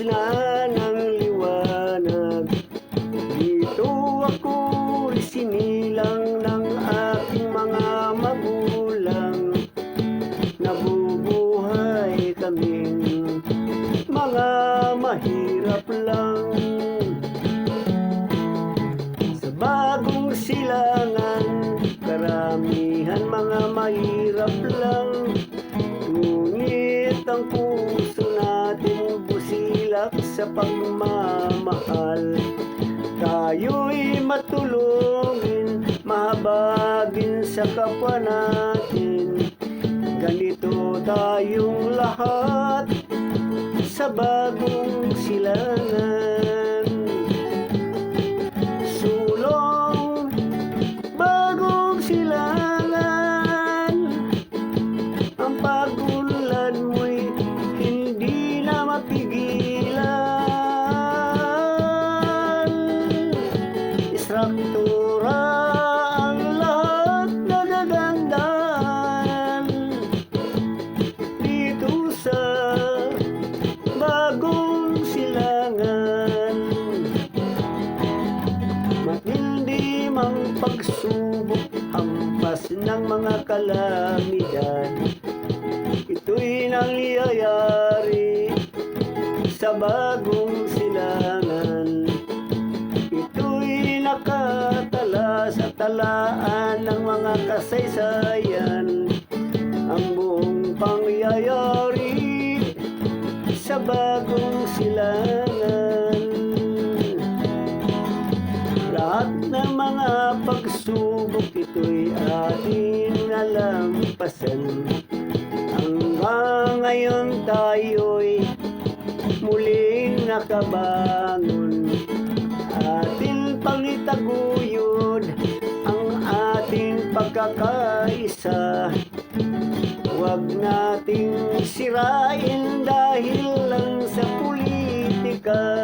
na ng liwanag. Dito ako sinilang ng aking mga magulang. Nabubuhay kaming mga mahirap lang. Sa bagong silangan, karamihan mga mahirap lang. Ngunit ang puso natin busilak sa pagmamahal. Tayo'y matulungin, mahabagin sa kapwa natin. Ganito tayong lahat sa bagong silangan. Sulong bagong silangan, ang pagunlad mo'y hindi na mapigilan. Struktura ang lahat nagagandaan dito sa bagong silangan. Matindi mang pagsubok, hampas ng mga kalamidad, ito'y nangyayari sa bagong silangan. Ito'y nakatala sa talaan ng mga kasaysayan. Ang buong pangyayari sa bagong silangan. Lahat ng mga pagsubok, ito'y ating nalampasan. Hanggang ngayon tayo'y muling nakabangon. Ating pangitaguyod ang ating pagkakaisa. Huwag nating sirain dahil lang sa politika.